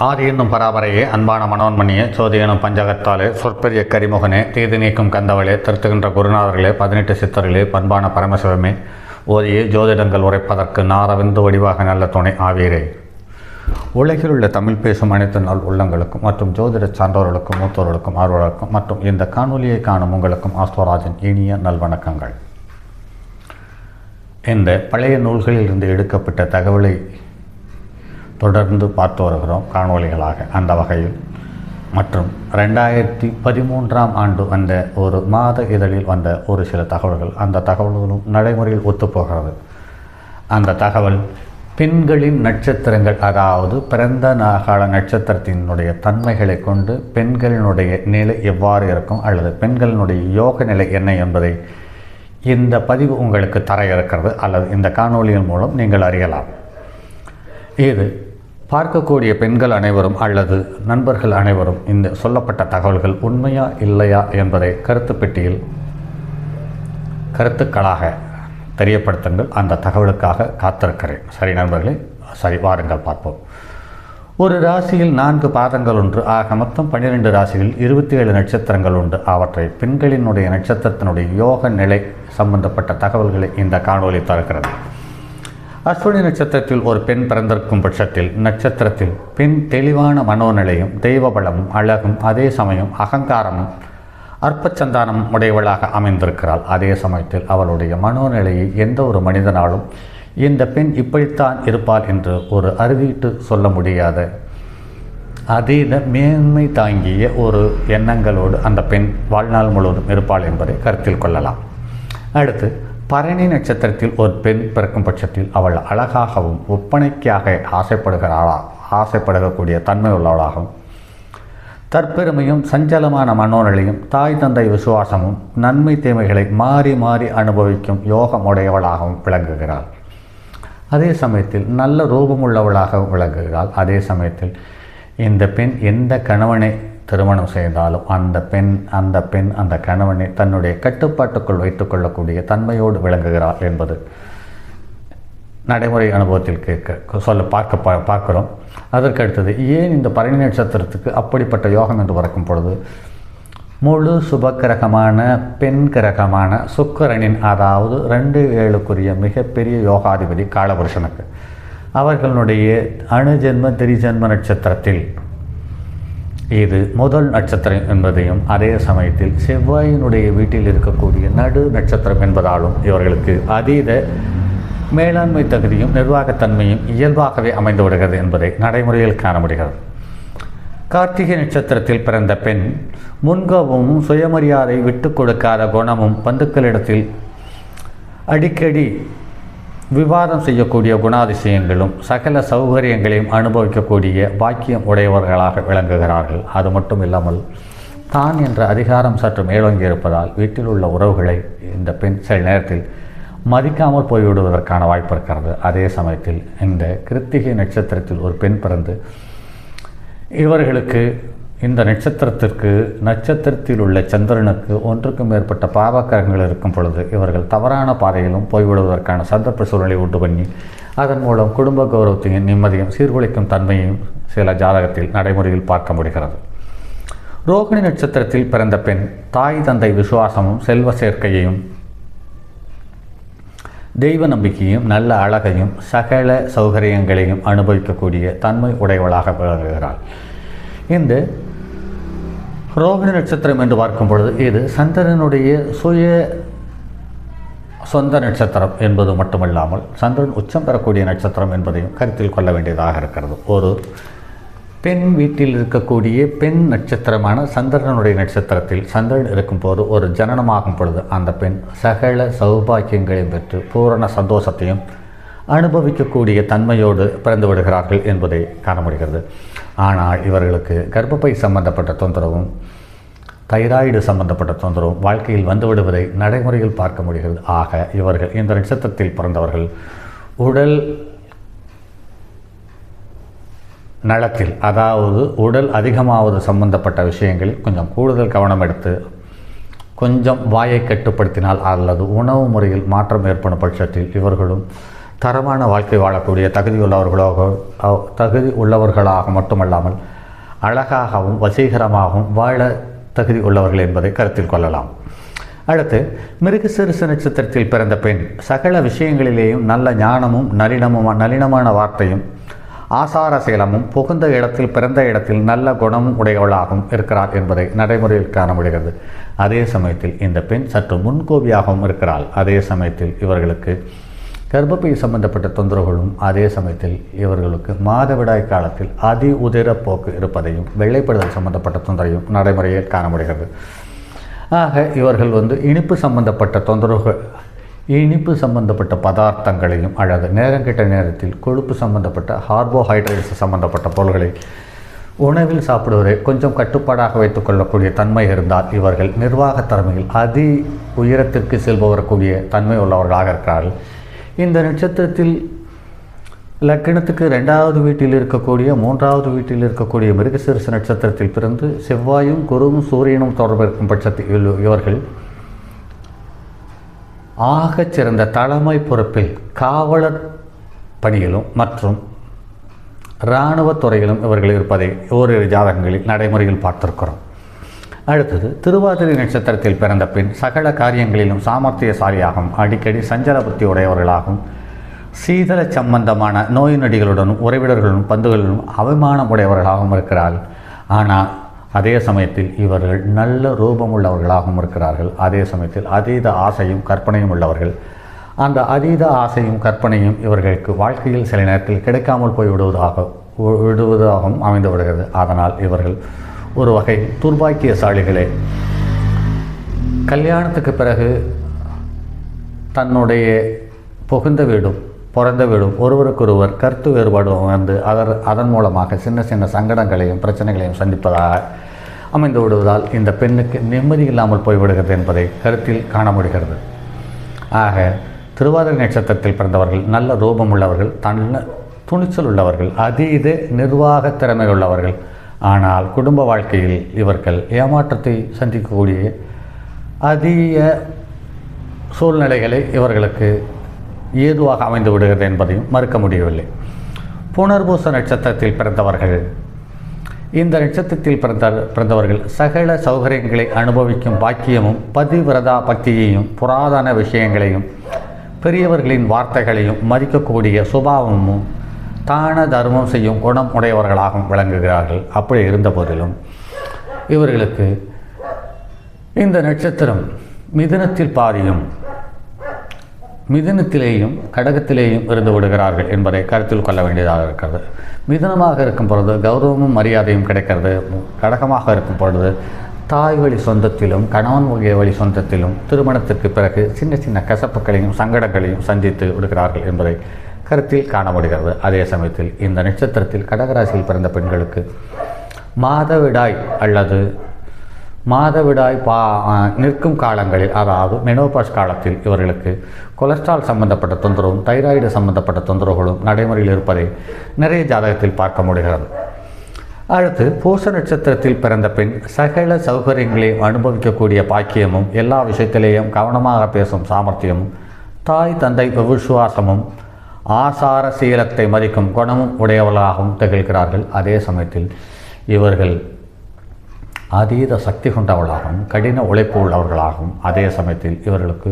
ஆதி என்னும் பராபரையே, அன்பான மனோன்மணியே, சோதி எனும் பஞ்சகத்தாலே, சொற்பெரிய கரிமுகனே, தீது நீக்கும் கந்தவளே, திருத்துகின்ற குருநாதர்களே, 18 சித்தர்களே, பண்பான பரமசிவமே, ஓதியே ஜோதிடங்கள் உரைப்பதற்கு நாரவிந்து வடிவாக நல்ல துணை ஆவீரே. உலகில் உள்ள தமிழ் பேசும் அனைத்து நாள் உள்ளங்களுக்கும் மற்றும் ஜோதிட சான்றோர்களுக்கும் மூத்தோர்களுக்கும் ஆர்வலருக்கும் மற்றும் இந்த காணொலியை காணும் உங்களுக்கும் ஆஸ்வராஜின் இனிய நல்வணக்கங்கள். இந்த பழைய நூல்களில் இருந்து எடுக்கப்பட்ட தகவலை தொடர்ந்து பார்த்து வருகிறோம் காணொலிகளாக. அந்த வகையில் மற்றும் 2013ஆம் ஆண்டு வந்த ஒரு மாத இதழில் வந்த ஒரு சில தகவல்கள், அந்த தகவல்களும் நடைமுறையில் ஒத்துப்போகிறது. அந்த தகவல் பெண்களின் நட்சத்திரங்கள், அதாவது பிறந்த கால நட்சத்திரத்தினுடைய தன்மைகளை கொண்டு பெண்களினுடைய நிலை எவ்வாறு இருக்கும் அல்லது பெண்களினுடைய யோக நிலை என்ன என்பதை இந்த பதிவு உங்களுக்கு தர இருக்கிறது அல்லது இந்த காணொலியின் மூலம் நீங்கள் அறியலாம். இது பார்க்கக்கூடிய பெண்கள் அனைவரும் அல்லது நண்பர்கள் அனைவரும் இந்த சொல்லப்பட்ட தகவல்கள் உண்மையா இல்லையா என்பதை கருத்து பெட்டியில் கருத்துக்களாக தெரியப்படுத்துங்கள். அந்த தகவலுக்காக காத்திருக்கிறேன். சரி நண்பர்களே, சரி வாருங்கள் பார்ப்போம். ஒரு ராசியில் 4 பாதங்கள் உண்டு. ஆக மொத்தம் 12 ராசிகளில் 27 நட்சத்திரங்கள் உண்டு. அவற்றை பெண்களினுடைய நட்சத்திரத்தினுடைய யோக நிலை சம்பந்தப்பட்ட தகவல்களை இந்த காணொலி தருகிறது. அஸ்வினி நட்சத்திரத்தில் ஒரு பெண் பிறந்திருக்கும் பட்சத்தில் நட்சத்திரத்தில் பெண் தெளிவான மனோநிலையும் தெய்வ பலமும் அழகும் அதே சமயம் அகங்காரமும் அற்பச்சந்தானம் உடையவளாக அமைந்திருக்கிறாள். அதே சமயத்தில் அவளுடைய மனோநிலையை எந்த ஒரு மனிதனாலும் இந்த பெண் இப்படித்தான் இருப்பாள் என்று ஒரு அறுதிட்டு சொல்ல முடியாத அதீத மேன்மை தாங்கிய ஒரு எண்ணங்களோடு அந்த பெண் வாழ்நாள் முழுவதும் இருப்பாள் என்பதை கருத்தில் கொள்ளலாம். அடுத்து பரணி நட்சத்திரத்தில் ஒரு பெண் பிறக்கும் பட்சத்தில் அவள் அழகாகவும் ஒப்பனைக்காக ஆசைப்படக்கூடிய தன்மை உள்ளவளாகவும் தற்பெருமையும் சஞ்சலமான மனோநிலையும் தாய் தந்தை விசுவாசமும் நன்மை தீமைகளை மாறி மாறி அனுபவிக்கும் யோகமுடையவளாகவும் விளங்குகிறாள். அதே சமயத்தில் நல்ல ரூபமுள்ளவளாகவும் விளங்குகிறாள். அதே சமயத்தில் இந்த பெண் எந்த கணவனை திருமணம் செய்தாலும் அந்த பெண் அந்த கணவனை தன்னுடைய கட்டுப்பாட்டுக்குள் வைத்துக்கொள்ளக்கூடிய தன்மையோடு விளங்குகிறாள் என்பது நடைமுறை அனுபவத்தில் பார்க்கிறோம். அதற்கடுத்தது ஏன் இந்த பரணி நட்சத்திரத்துக்கு அப்படிப்பட்ட யோகம் என்று பிறக்கும் பொழுது முழு சுபக்கிரகமான பெண் கிரகமான சுக்கிரனின், அதாவது 2-7 மிகப்பெரிய யோகாதிபதி காலபுருஷனுக்கு அவர்களுடைய அணுஜென்ம திரிஜென்ம நட்சத்திரத்தில் இது முதல் நட்சத்திரம் என்பதையும் அதே சமயத்தில் செவ்வாயினுடைய வீட்டில் இருக்கக்கூடிய நடு நட்சத்திரம் என்பதாலும் இவர்களுக்கு அதீத மேலாண்மை தகுதியும் நிர்வாகத்தன்மையும் இயல்பாகவே அமைந்து விடுகிறது என்பதை நடைமுறையில் காண முடிகிறது. கார்த்திகை நட்சத்திரத்தில் பிறந்த பெண் முன்கோபமும் சுயமரியாதை விட்டு கொடுக்காத குணமும் பந்துக்களிடத்தில் அடிக்கடி விவாதம் செய்யக்கூடிய குணாதிசயங்களும் சகல சௌகரியங்களையும் அனுபவிக்கக்கூடிய பாக்கியம் உடையவர்களாக விளங்குகிறார்கள். அது மட்டும் இல்லாமல் தான் என்ற அதிகாரம் சற்று மேலோங்கி இருப்பதால் வீட்டில் உள்ள உறவுகளை இந்த பெண் சில நேரத்தில் மதிக்காமல் போய்விடுவதற்கான வாய்ப்பு இருக்கிறது. அதே சமயத்தில் இந்த கிருத்திகை நட்சத்திரத்தில் ஒரு பெண் பிறந்து இவர்களுக்கு இந்த நட்சத்திரத்தில் உள்ள சந்திரனுக்கு 1க்கும் மேற்பட்ட பாவக்கிரகங்கள் இருக்கும் பொழுது இவர்கள் தவறான பாதையிலும் போய்விடுவதற்கான சந்தர்ப்ப சூழ்நிலை உண்டு பண்ணி அதன் மூலம் குடும்ப கௌரவத்தையும் நிம்மதியும் சீர்குலைக்கும் தன்மையையும் சில ஜாதகத்தில் நடைமுறையில் பார்க்க முடிகிறது. ரோகிணி நட்சத்திரத்தில் பிறந்த பெண் தாய் தந்தை விசுவாசமும் செல்வ சேர்க்கையையும் தெய்வ நம்பிக்கையும் நல்ல அழகையும் சகல சௌகரியங்களையும் அனுபவிக்கக்கூடிய தன்மை உடையவளாக விளங்குகிறாள். இந்த ரோகிணி நட்சத்திரம் என்று பார்க்கும் பொழுது இது சந்திரனுடைய சொந்த நட்சத்திரம் என்பது மட்டுமல்லாமல் சந்திரன் உச்சம் பெறக்கூடிய நட்சத்திரம் என்பதையும் கருத்தில் கொள்ள வேண்டியதாக இருக்கிறது. ஒரு பெண் வீட்டில் இருக்கக்கூடிய பெண் நட்சத்திரமான சந்திரனுடைய நட்சத்திரத்தில் சந்திரன் இருக்கும்போது ஒரு ஜனனமாகும் பொழுது அந்த பெண் சகல சௌபாக்கியங்களையும் பெற்று பூரண சந்தோஷத்தையும் அனுபவிக்கக்கூடிய தன்மையோடு பிறந்து விடுகிறார்கள் என்பதை காண முடிகிறது. ஆனால் இவர்களுக்கு கர்ப்பப்பை சம்பந்தப்பட்ட தொந்தரவும் தைராய்டு சம்பந்தப்பட்ட தொந்தரவும் வாழ்க்கையில் வந்துவிடுவதை நடைமுறையில் பார்க்க முடிகிறது. ஆக இவர்கள் இந்த நட்சத்திரத்தில் பிறந்தவர்கள் உடல் நலத்தில், அதாவது உடல் அதிகமாவது சம்பந்தப்பட்ட விஷயங்களில் கொஞ்சம் கூடுதல் கவனம் எடுத்து கொஞ்சம் வாயை கட்டுப்படுத்தினால் அல்லது உணவு முறையில் மாற்றம் ஏற்படும் பட்சத்தில் இவர்களும் தரமான வாழ்க்கை வாழக்கூடிய தகுதி உள்ளவர்களாக மட்டுமல்லாமல் அழகாகவும் வசீகரமாகவும் வாழ தகுதி உள்ளவர்கள் என்பதை கருத்தில் கொள்ளலாம். அடுத்து, மிருகசீரிஷ நட்சத்திரத்தில் பிறந்த பெண் சகல விஷயங்களிலேயும் நல்ல ஞானமும் நளினமான வார்த்தையும் ஆசாரசீலமும் புகுந்த இடத்தில் பிறந்த இடத்தில் நல்ல குணமும் உடையவளாகவும் இருக்கிறாள் என்பதை நடைமுறையில் காண முடிகிறது. அதே சமயத்தில் இந்த பெண் சற்று முன்கோபியாகவும் இருக்கிறாள். அதே சமயத்தில் இவர்களுக்கு கர்ப்பப்பை சம்பந்தப்பட்ட தொந்தரவுகளும், அதே சமயத்தில் இவர்களுக்கு மாதவிடாய் காலத்தில் அதி உதிர போக்கு இருப்பதையும் வெள்ளைப்படுதல் சம்பந்தப்பட்ட தொந்தரையும் நடைமுறையில் காண முடிகிறது. ஆக இவர்கள் இனிப்பு சம்பந்தப்பட்ட பதார்த்தங்களையும் அல்லது நேரங்கிட்ட நேரத்தில் கொழுப்பு சம்பந்தப்பட்ட கார்போஹைட்ரேட்ஸ் சம்பந்தப்பட்ட பொருள்களை உணவில் சாப்பிடுவதை கொஞ்சம் கட்டுப்பாடாக வைத்துக் கொள்ளக்கூடிய தன்மை இருந்தால் இவர்கள் நிர்வாக திறமையில் அதி உயரத்திற்கு செல்பவரக்கூடிய தன்மை உள்ளவர்களாக இருக்கிறார்கள். இந்த நட்சத்திரத்தில் லக்னத்துக்கு 2வது வீட்டில் இருக்கக்கூடிய 3வது வீட்டில் இருக்கக்கூடிய மிருகசீரிஷ நட்சத்திரத்தில் பிறந்து செவ்வாயும் குருவும் சூரியனும் தொடர்பு இருக்கும் பட்சத்தில் இவர்கள் ஆகச் சிறந்த தலைமை பொறுப்பில் காவலர் பணியிலும் மற்றும் இராணுவ துறையிலும் இவர்கள் இருப்பதை ஓரிரு ஜாதகங்களில் நடைமுறையில் பார்த்திருக்கிறோம். அடுத்தது, திருவாதிரை நட்சத்திரத்தில் பிறந்த பின் சகல காரியங்களிலும் சாமர்த்தியசாலியாகவும் அடிக்கடி சஞ்சல புத்தி உடையவர்களாகவும் சீதள சம்பந்தமான நோய் நொடிகளுடனும் உறவினர்களுடன் பந்துகளிலும் அவமானம் உடையவர்களாகவும் இருக்கிறார்கள். ஆனால் அதே சமயத்தில் இவர்கள் நல்ல ரூபம் உள்ளவர்களாகவும் இருக்கிறார்கள். அதே சமயத்தில் அதீத ஆசையும் கற்பனையும் உள்ளவர்கள். அந்த அதீத ஆசையும் கற்பனையும் இவர்களுக்கு வாழ்க்கையில் சில நேரத்தில் கிடைக்காமல் போய் விடுவதாகவும் அமைந்து விடுகிறது. அதனால் இவர்கள் ஒரு வகை துர்பாக்கியசாலிகளே. கல்யாணத்துக்கு பிறகு தன்னுடைய புகுந்த வீடும் பிறந்த வீடும் ஒருவருக்கொருவர் கருத்து வேறுபாடு அதன் மூலமாக சின்ன சின்ன சங்கடங்களையும் பிரச்சனைகளையும் சந்திப்பதாக அமைந்து விடுவதால் இந்த பெண்ணுக்கு நிம்மதி இல்லாமல் போய்விடுகிறது என்பதை கருத்தில் காண முடிகிறது. ஆக திருவாதிரை நட்சத்திரத்தில் பிறந்தவர்கள் நல்ல ரூபம் உள்ளவர்கள், துணிச்சல் உள்ளவர்கள், அதீத நிர்வாக திறமை உள்ளவர்கள். ஆனால் குடும்ப வாழ்க்கையில் இவர்கள் ஏமாற்றத்தை சந்திக்கக்கூடிய அதிக சூழ்நிலைகளை இவர்களுக்கு ஏதுவாக அமைந்து விடுகிறது என்பதையும் மறுக்க முடியவில்லை. புனர்பூச நட்சத்திரத்தில் பிறந்தவர்கள் இந்த நட்சத்திரத்தில் பிறந்தவர்கள் சகல சௌகரியங்களை அனுபவிக்கும் பாக்கியமும் பதிவிரதா பக்தியையும் புராதன விஷயங்களையும் பெரியவர்களின் வார்த்தைகளையும் மதிக்கக்கூடிய சுபாவமும் தான தர்மம் செய்யும் குணம் உடையவர்களாகவும் விளங்குகிறார்கள். அப்படி இருந்த போதிலும் இவர்களுக்கு இந்த நட்சத்திரம் மிதுனத்தில் பாதியும் மிதுனத்திலேயும் கடகத்திலேயும் இருந்து விடுகிறார்கள் என்பதை கருத்தில் கொள்ள வேண்டியதாக இருக்கிறது. மிதுனமாக இருக்கும் பொழுது கௌரவமும் மரியாதையும் கிடைக்கிறது. கடகமாக இருக்கும் பொழுது தாய் வழி சொந்தத்திலும் கணவன் வழி சொந்தத்திலும் திருமணத்திற்கு பிறகு சின்ன சின்ன கசப்புகளையும் சங்கடங்களையும் சந்தித்து விடுகிறார்கள் என்பதை கருத்தில் காண முடிகிறது. அதே சமயத்தில் இந்த நட்சத்திரத்தில் கடகராசியில் பிறந்த பெண்களுக்கு மாதவிடாய் நிற்கும் காலங்களில், அதாவது மெனோபாஸ் காலத்தில் இவர்களுக்கு கொலஸ்ட்ரால் சம்பந்தப்பட்ட தொந்தரவும் தைராய்டு சம்பந்தப்பட்ட தொந்தரவுகளும் நடைமுறையில் இருப்பதை நிறைய ஜாதகத்தில் பார்க்க முடிகிறது. அடுத்து, பூச நட்சத்திரத்தில் பிறந்த பெண் சகல சௌகரியங்களையும் அனுபவிக்கக்கூடிய பாக்கியமும் எல்லா விஷயத்திலேயும் கவனமாக பேசும் சாமர்த்தியமும் தாய் தந்தை விசுவாசமும் ஆசார சீலத்தை மதிக்கும் குணமும் உடையவர்களாகவும் திகழ்கிறார்கள். அதே சமயத்தில் இவர்கள் அதீத சக்தி கொண்டவர்களாகவும் கடின உழைப்பு உள்ளவர்களாகவும் அதே சமயத்தில் இவர்களுக்கு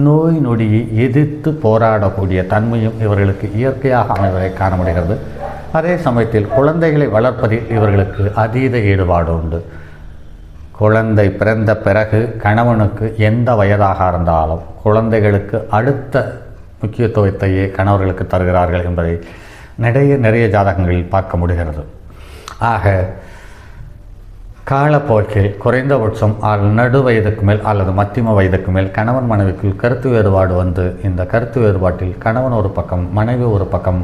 நோய் நொடியை எதிர்த்து போராடக்கூடிய தன்மையும் இவர்களுக்கு இயற்கையாக அமைவதை காண முடிகிறது. அதே சமயத்தில் குழந்தைகளை வளர்ப்பதில் இவர்களுக்கு அதீத ஈடுபாடு உண்டு. குழந்தை பிறந்த பிறகு கணவனுக்கு எந்த வயதாக இருந்தாலும் குழந்தைகளுக்கு அடுத்த முக்கியத்துவத்தையே கணவர்களுக்கு தருகிறார்கள் என்பதை நிறைய ஜாதகங்களில் பார்க்க முடிகிறது. ஆக காலப்போக்கில் குறைந்தபட்சம் நடு வயதுக்கு மேல் அல்லது மத்தியம வயதுக்கு மேல் கணவன் மனைவிக்குள் கருத்து வேறுபாடு இந்த கருத்து வேறுபாட்டில் கணவன் ஒரு பக்கம் மனைவி ஒரு பக்கம்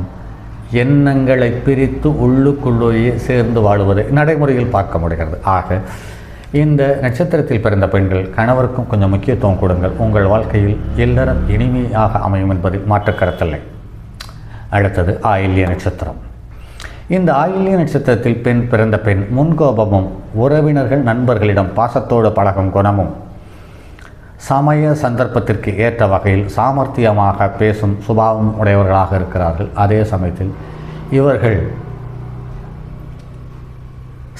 எண்ணங்களை பிரித்து உள்ளுக்குள்ளேயே சேர்ந்து வாழுவதை நடைமுறையில் பார்க்க முடிகிறது. ஆக இந்த நட்சத்திரத்தில் பிறந்த பெண்கள் கணவருக்கும் கொஞ்சம் முக்கியத்துவம் கொடுங்கள். உங்கள் வாழ்க்கையில் எல்லாரும் இனிமையாக அமையும் என்பதில் மாற்று கருத்தில்லை. அடுத்தது ஆயில்ய நட்சத்திரம். இந்த ஆயில்ய நட்சத்திரத்தில் பிறந்த பெண் முன்கோபமும் உறவினர்கள் நண்பர்களிடம் பாசத்தோடு பழகும் குணமும் சமய சந்தர்ப்பத்திற்கு ஏற்ற வகையில் சாமர்த்தியமாக பேசும் சுபாவம் உடையவர்களாக இருக்கிறார்கள். அதே சமயத்தில் இவர்கள்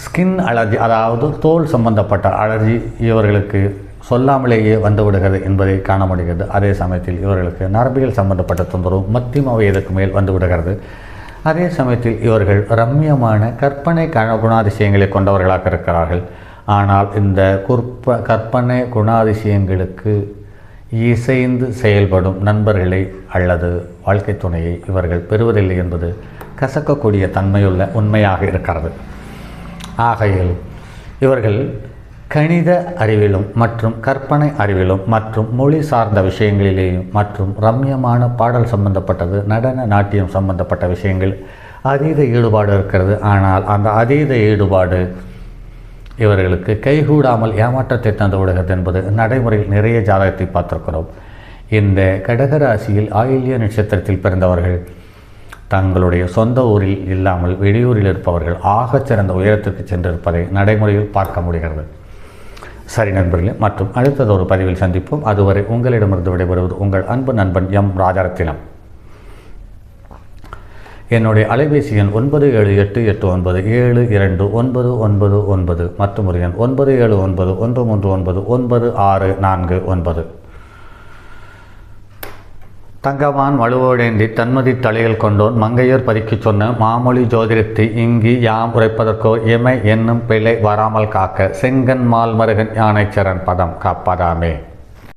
ஸ்கின் அலர்ஜி, அதாவது தோல் சம்பந்தப்பட்ட அலர்ஜி இவர்களுக்கு சொல்லாமலேயே வந்துவிடுகிறது என்பதை காண முடிகிறது. அதே சமயத்தில் இவர்களுக்கு நரம்பியல் சம்பந்தப்பட்ட தொந்தரவு மத்தியம வயதுக்கு மேல் வந்துவிடுகிறது. அதே சமயத்தில் இவர்கள் ரம்மியமான கற்பனை குணாதிசயங்களை கொண்டவர்களாக இருக்கிறார்கள். ஆனால் இந்த கற்பனை குணாதிசயங்களுக்கு இசைந்து செயல்படும் நண்பர்களை அல்லது வாழ்க்கை துணையை இவர்கள் பெறுவதில்லை என்பது கசக்கக்கூடிய தன்மையுள்ள உண்மையாக இருக்கிறது. ஆகையில் இவர்கள் கணித அறிவிலும் மற்றும் கற்பனை அறிவிலும் மற்றும் மொழி சார்ந்த விஷயங்களிலேயும் மற்றும் ரம்யமான பாடல் சம்பந்தப்பட்டது, நடன நாட்டியம் சம்பந்தப்பட்ட விஷயங்கள் அதீத ஈடுபாடு இருக்கிறது. ஆனால் அந்த அதீத ஈடுபாடு இவர்களுக்கு கைகூடாமல் ஏமாற்றத்தை தந்து விடுகிறது என்பது நடைமுறையில் நிறைய ஜாதகத்தை பார்த்திருக்கிறோம். இந்த கடகராசியில் ஆயில்ய நட்சத்திரத்தில் பிறந்தவர்கள் தங்களுடைய சொந்த ஊரில் இல்லாமல் வெளியூரில் இருப்பவர்கள் ஆகச்சிறந்த உயரத்திற்கு சென்றிருப்பதை நடைமுறையில் பார்க்க முடிகிறது. சரி நண்பர்களே, மற்றும் அடுத்ததொரு பதிவில் சந்திப்போம். அதுவரை உங்களிடமிருந்து விடைபெறுவது உங்கள் அன்பு நண்பன் எம் ராஜரத்தினம். என்னுடைய அலைபேசி எண் 9788972999 மற்றும் ஒரு எண் 9791399649. தங்கவான் வலுவோடேந்தி தன்மதி தலையில் கொண்டோன் மங்கையர் பறிக்கு சொன்ன மாமொழி ஜோதிடத்தை இங்கு யாம் உரைப்பதற்கோ எமை என்னும் பிழை வராமல் காக்க செங்கன் மால் மருகன் யானைச்சரன் பதம் காப்பதாமே.